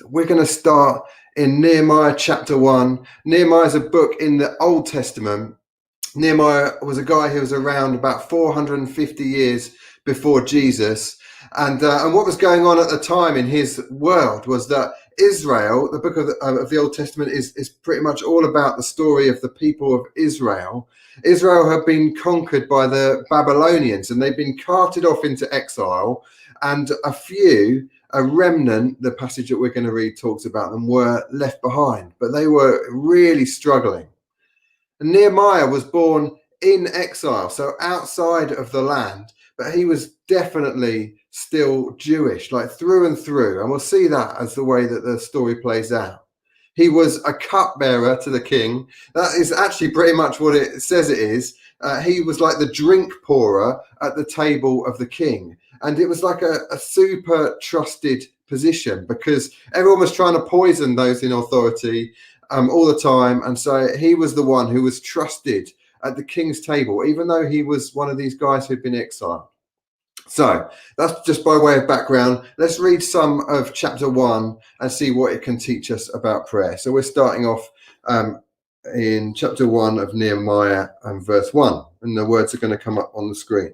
We're going to start in Nehemiah chapter 1. Nehemiah is a book in the Old Testament. Nehemiah was a guy who was around about 450 years before Jesus. And what was going on at the time in his world was that Israel, the book of the Old Testament, is pretty much all about the story of the people of Israel. Israel had been conquered by the Babylonians and they'd been carted off into exile, and a remnant, the passage that we're going to read talks about them, were left behind, but they were really struggling. And Nehemiah was born in exile, so outside of the land, but he was definitely still Jewish, like through and through. And we'll see that as the way that the story plays out. He was a cupbearer to the king. That is actually pretty much what it says it is. He was like the drink pourer at the table of the king. And it was like a super trusted position because everyone was trying to poison those in authority all the time. And so he was the one who was trusted at the king's table, even though he was one of these guys who'd been exiled. So that's just by way of background. Let's read some of chapter 1 and see what it can teach us about prayer. So we're starting off in chapter 1 of Nehemiah and verse 1. And the words are going to come up on the screen.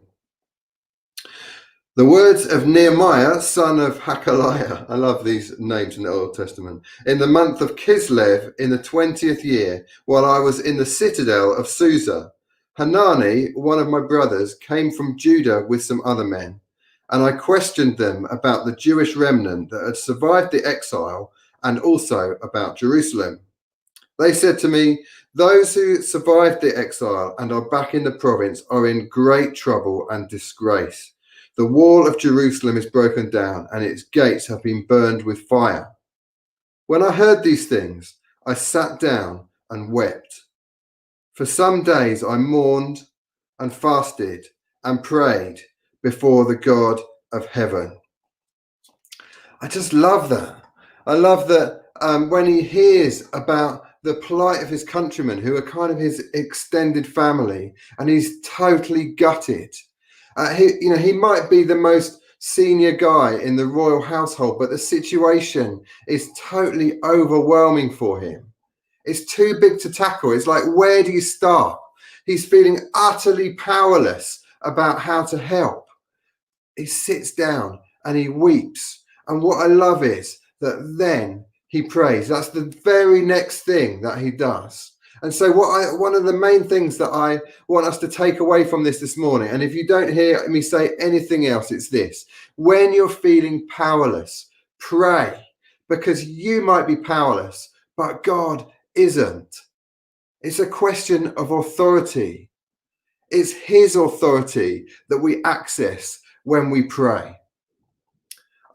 The words of Nehemiah, son of Hakaliah. I love these names in the Old Testament. In the month of Kislev, in the 20th year, while I was in the citadel of Susa, Hanani, one of my brothers, came from Judah with some other men, and I questioned them about the Jewish remnant that had survived the exile and also about Jerusalem. They said to me, "Those who survived the exile and are back in the province are in great trouble and disgrace. The wall of Jerusalem is broken down and its gates have been burned with fire." When I heard these things, I sat down and wept. For some days I mourned and fasted and prayed before the God of heaven. I just love that. I love that when he hears about the plight of his countrymen who are kind of his extended family, and he's totally gutted. He might be the most senior guy in the royal household, but the situation is totally overwhelming for him. It's too big to tackle. It's like, where do you start? He's feeling utterly powerless about how to help. He sits down and he weeps. And what I love is that then he prays. That's the very next thing that he does. And so one of the main things that I want us to take away from this morning, and if you don't hear me say anything else, it's this: when you're feeling powerless, pray, because you might be powerless, but God isn't. It's a question of authority. It's his authority that we access when we pray.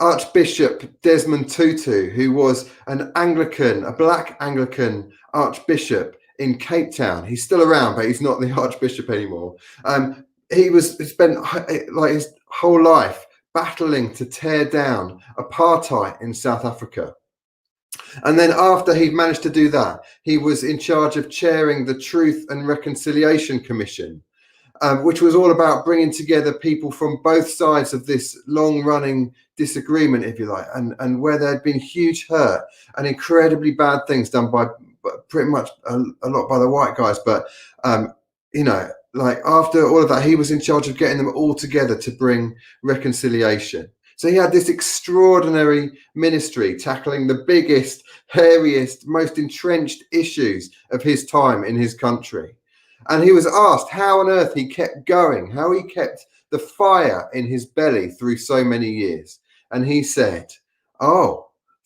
Archbishop Desmond Tutu, who was an Anglican, a black Anglican archbishop in Cape Town. He's still around, but he's not the archbishop anymore. He spent like his whole life battling to tear down apartheid in South Africa. And then after he'd managed to do that, he was in charge of chairing the Truth and Reconciliation Commission, which was all about bringing together people from both sides of this long-running disagreement, if you like, and where there had been huge hurt and incredibly bad things done by pretty much a lot by the white guys. But, like after all of that, he was in charge of getting them all together to bring reconciliation. So he had this extraordinary ministry tackling the biggest, hairiest, most entrenched issues of his time in his country. And he was asked how on earth he kept going, how he kept the fire in his belly through so many years. And he said,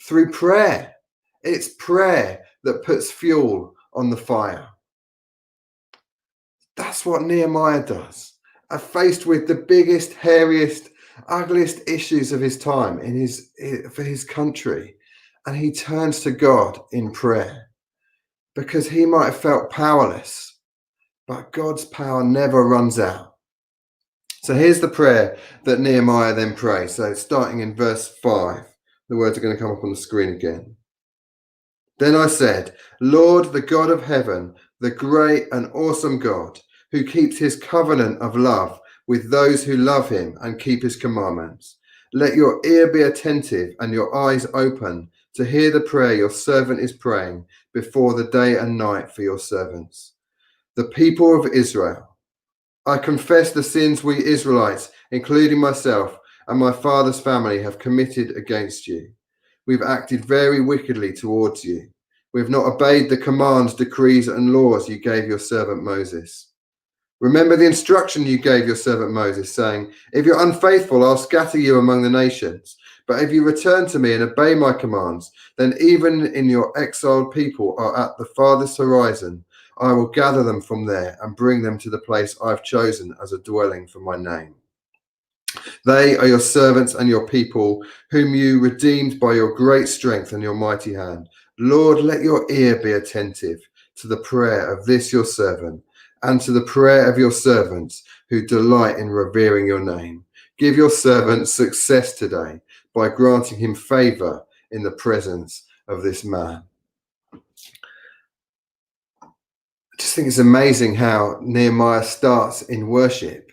through prayer. It's prayer that puts fuel on the fire. That's what Nehemiah does. Faced with the biggest, hairiest, ugliest issues of his time for his country, and he turns to God in prayer because he might have felt powerless, but God's power never runs out. So here's the prayer that Nehemiah then prays. So starting in verse 5, the words are going to come up on the screen again. Then I said, "Lord, the God of heaven, the great and awesome God, who keeps his covenant of love with those who love him and keep his commandments, let your ear be attentive and your eyes open to hear the prayer your servant is praying before the day and night for your servants, the people of Israel. I confess the sins we Israelites, including myself and my father's family, have committed against you. We've acted very wickedly towards you. We've not obeyed the commands, decrees, and laws you gave your servant Moses. Remember the instruction you gave your servant Moses, saying, if you're unfaithful, I'll scatter you among the nations. But if you return to me and obey my commands, then even in your exiled people are at the farthest horizon, I will gather them from there and bring them to the place I've chosen as a dwelling for my name. They are your servants and your people, whom you redeemed by your great strength and your mighty hand. Lord, let your ear be attentive to the prayer of this your servant, and to the prayer of your servants who delight in revering your name. Give your servant success today by granting him favor in the presence of this man. I just think it's amazing how Nehemiah starts in worship.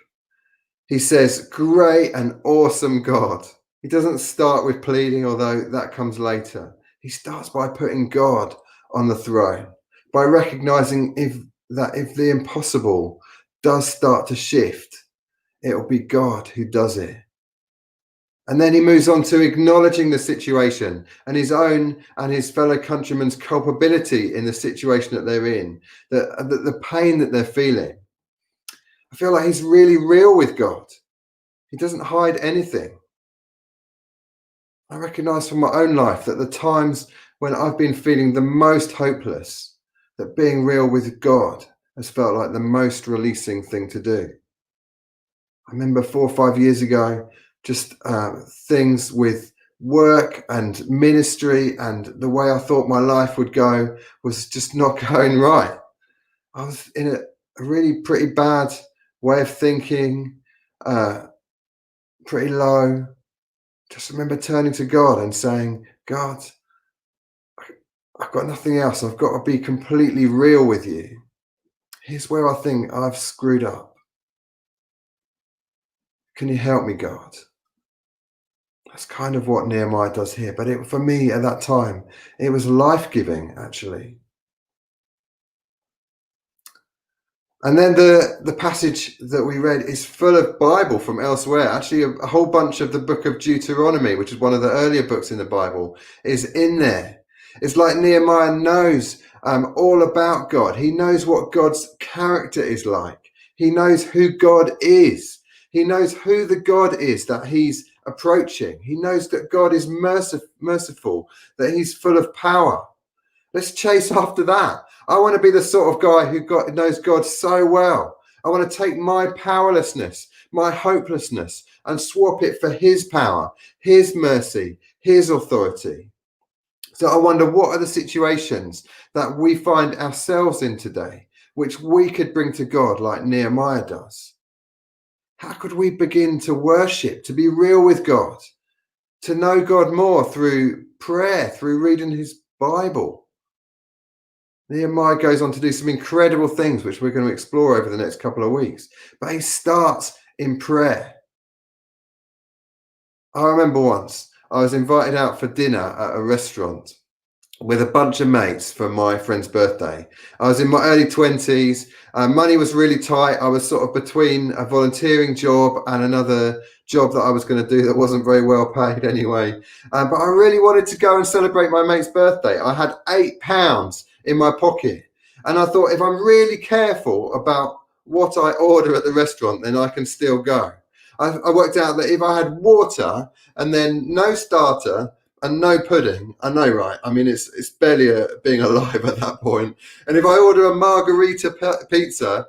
He says, great and awesome God. He doesn't start with pleading, although that comes later. He starts by putting God on the throne, by recognizing if the impossible does start to shift, it'll be God who does it. And then he moves on to acknowledging the situation and his own and his fellow countrymen's culpability in the situation that they're in, the pain that they're feeling. I feel like he's really real with God. He doesn't hide anything. I recognize from my own life that the times when I've been feeling the most hopeless, that being real with God has felt like the most releasing thing to do. I remember 4 or 5 years ago, just things with work and ministry and the way I thought my life would go was just not going right. I was in a really pretty bad way of thinking, pretty low. Just remember turning to God and saying, God, I've got nothing else. I've got to be completely real with you. Here's where I think I've screwed up. Can you help me, God? That's kind of what Nehemiah does here. But for me at that time, it was life-giving, actually. And then the passage that we read is full of Bible from elsewhere. Actually, a whole bunch of the book of Deuteronomy, which is one of the earlier books in the Bible, is in there. It's like Nehemiah knows all about God. He knows what God's character is like. He knows who God is. He knows who the God is that he's approaching. He knows that God is merciful, that he's full of power. Let's chase after that. I want to be the sort of guy who knows God so well. I want to take my powerlessness, my hopelessness, and swap it for his power, his mercy, his authority. So I wonder, what are the situations that we find ourselves in today, which we could bring to God like Nehemiah does? How could we begin to worship, to be real with God, to know God more through prayer, through reading his Bible? Nehemiah goes on to do some incredible things, which we're going to explore over the next couple of weeks. But he starts in prayer. I remember once I was invited out for dinner at a restaurant with a bunch of mates for my friend's birthday. I was in my early 20s. Money was really tight. I was sort of between a volunteering job and another job that I was going to do that wasn't very well paid anyway. But I really wanted to go and celebrate my mate's birthday. I had £8 in my pocket. And I thought, if I'm really careful about what I order at the restaurant, then I can still go. I worked out that if I had water and then no starter and no pudding, I know, right? I mean, it's barely being alive at that point. And if I order a margarita pizza,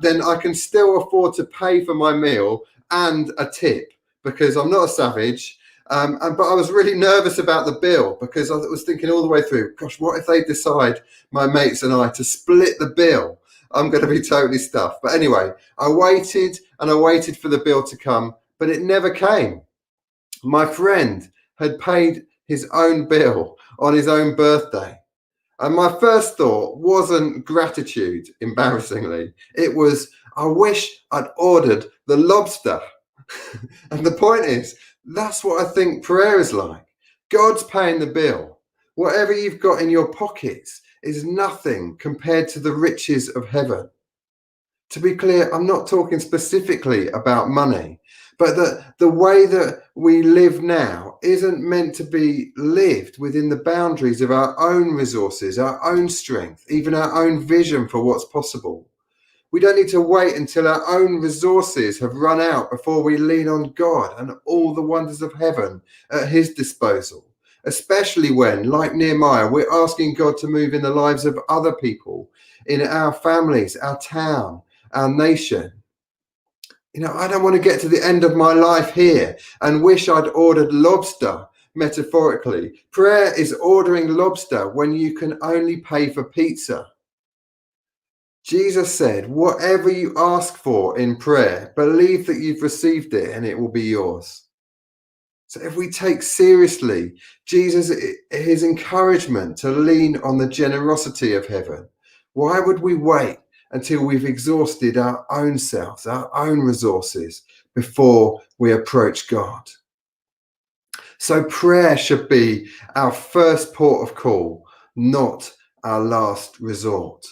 then I can still afford to pay for my meal and a tip, because I'm not a savage. But I was really nervous about the bill, because I was thinking all the way through, gosh, what if they decide, my mates and I, to split the bill? I'm going to be totally stuffed. But anyway, I waited and I waited for the bill to come, but it never came. My friend had paid his own bill on his own birthday. And my first thought wasn't gratitude, embarrassingly. It was, I wish I'd ordered the lobster. And the point is, that's what I think prayer is like. God's paying the bill. Whatever you've got in your pockets is nothing compared to the riches of heaven. To be clear, I'm not talking specifically about money, but the way that we live now isn't meant to be lived within the boundaries of our own resources, our own strength, even our own vision for what's possible. We don't need to wait until our own resources have run out before we lean on God and all the wonders of heaven at his disposal, especially when, like Nehemiah, we're asking God to move in the lives of other people, in our families, our town, our nation. I don't want to get to the end of my life here and wish I'd ordered lobster, metaphorically. Prayer is ordering lobster when you can only pay for pizza. Jesus said, whatever you ask for in prayer, believe that you've received it and it will be yours. So if we take seriously his encouragement to lean on the generosity of heaven, why would we wait until we've exhausted our own selves, our own resources, before we approach God? So prayer should be our first port of call, not our last resort.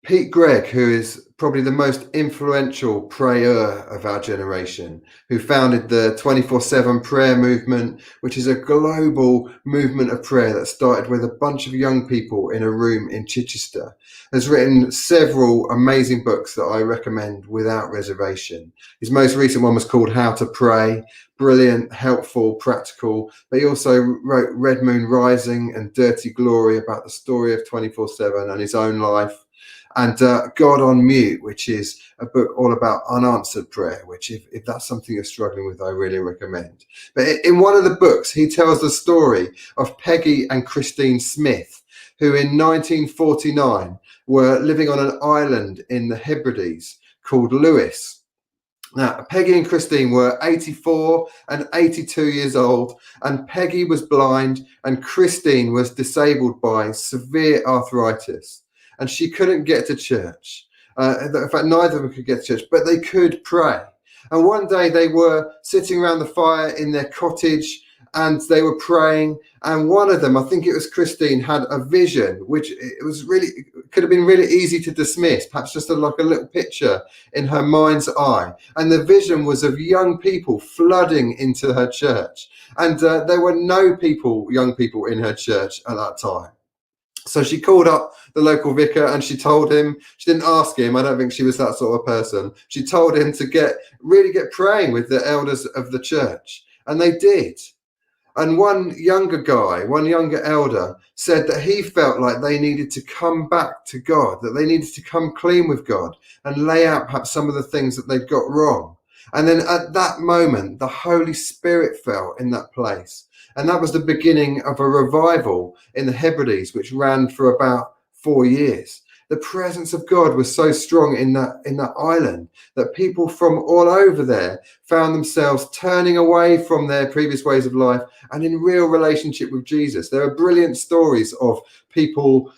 Pete Gregg, who is probably the most influential prayer of our generation, who founded the 24/7 prayer movement, which is a global movement of prayer that started with a bunch of young people in a room in Chichester, has written several amazing books that I recommend without reservation. His most recent one was called How to Pray. Brilliant, helpful, practical. But he also wrote Red Moon Rising and Dirty Glory, about the story of 24/7 and his own life. And God on Mute, which is a book all about unanswered prayer, which if that's something you're struggling with, I really recommend. But in one of the books, he tells the story of Peggy and Christine Smith, who in 1949 were living on an island in the Hebrides called Lewis. Now, Peggy and Christine were 84 and 82 years old, and Peggy was blind and Christine was disabled by severe arthritis. And she couldn't get to church. In fact, neither of them could get to church, but they could pray. And one day they were sitting around the fire in their cottage and they were praying. And one of them, I think it was Christine, had a vision, which could have been really easy to dismiss, perhaps just like a little picture in her mind's eye. And the vision was of young people flooding into her church. And there were no young people in her church at that time. So she called up the local vicar and she told him, she didn't ask him, I don't think she was that sort of person. She told him to really get praying with the elders of the church. And they did. And one younger elder said that he felt like they needed to come back to God, that they needed to come clean with God and lay out perhaps some of the things that they'd got wrong. And then at that moment, the Holy Spirit fell in that place. And that was the beginning of a revival in the Hebrides, which ran for about 4 years. The presence of God was so strong in that island that people from all over there found themselves turning away from their previous ways of life and in real relationship with Jesus. There are brilliant stories of people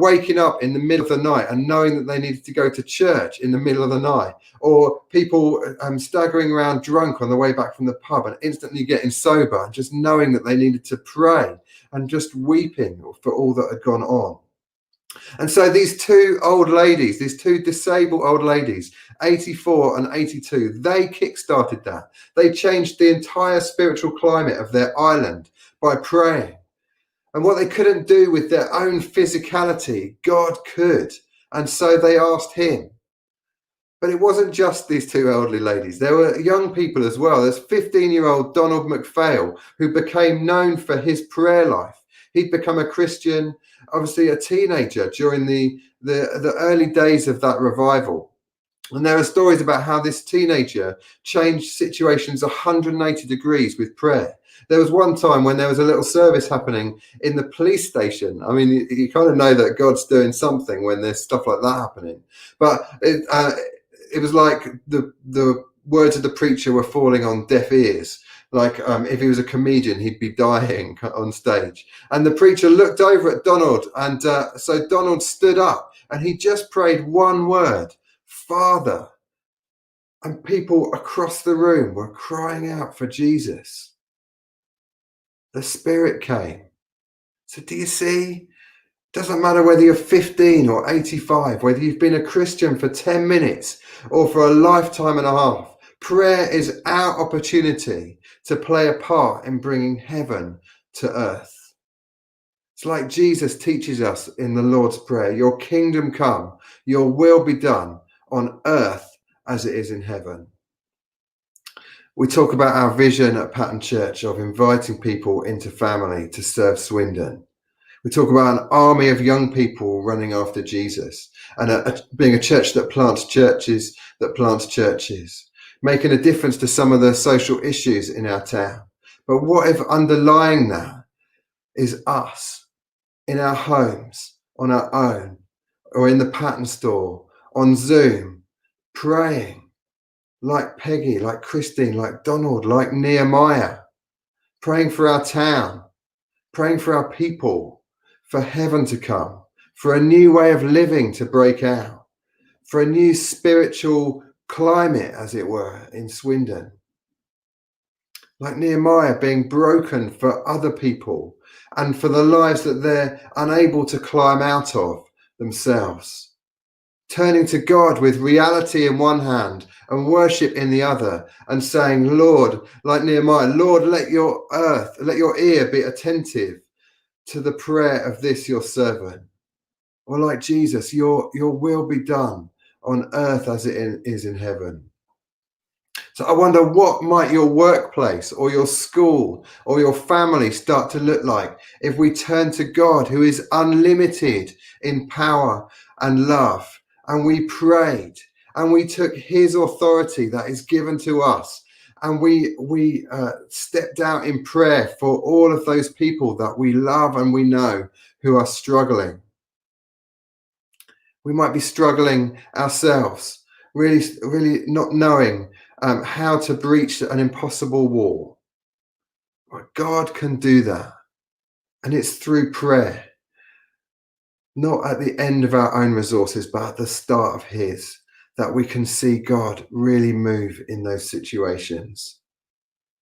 waking up in the middle of the night and knowing that they needed to go to church in the middle of the night, or people staggering around drunk on the way back from the pub and instantly getting sober and just knowing that they needed to pray and just weeping for all that had gone on. And so these two disabled old ladies, 84 and 82, they kickstarted that. They changed the entire spiritual climate of their island by praying. And what they couldn't do with their own physicality, God could. And so they asked him. But it wasn't just these two elderly ladies. There were young people as well. There's 15-year-old Donald McPhail, who became known for his prayer life. He'd become a Christian, obviously a teenager during the early days of that revival. And there are stories about how this teenager changed situations 180 degrees with prayer. There was one time when there was a little service happening in the police station. I mean, you kind of know that God's doing something when there's stuff like that happening. But it was like the words of the preacher were falling on deaf ears. Like if he was a comedian, he'd be dying on stage. And the preacher looked over at Donald. And so Donald stood up and he just prayed one word, Father. And people across the room were crying out for Jesus. The Spirit came. So do you see? Doesn't matter whether you're 15 or 85, whether you've been a Christian for 10 minutes or for a lifetime and a half. Prayer is our opportunity to play a part in bringing heaven to earth. It's like Jesus teaches us in the Lord's Prayer, your kingdom come, your will be done on earth as it is in heaven. We talk about our vision at Pattern Church of inviting people into family to serve Swindon. We talk about an army of young people running after Jesus and being a church that plants churches, making a difference to some of the social issues in our town. But what if underlying that is us in our homes, on our own, or in the Pattern store, on Zoom, praying like Peggy, like Christine, like Donald, like Nehemiah, praying for our town, praying for our people, for heaven to come, for a new way of living to break out, for a new spiritual climate, as it were, in Swindon. Like Nehemiah being broken for other people and for the lives that they're unable to climb out of themselves. Turning to God with reality in one hand and worship in the other, and saying, Lord, like Nehemiah, Lord, let your ear be attentive to the prayer of this your servant. Or like Jesus, your will be done on earth as it is in heaven. So I wonder, what might your workplace or your school or your family start to look like if we turn to God, who is unlimited in power and love, and we prayed and we took his authority that is given to us, and we stepped out in prayer for all of those people that we love and we know who are struggling. We might be struggling ourselves, really not knowing how to breach an impossible wall. But God can do that. And it's through prayer, not at the end of our own resources, but at the start of his, that we can see God really move in those situations.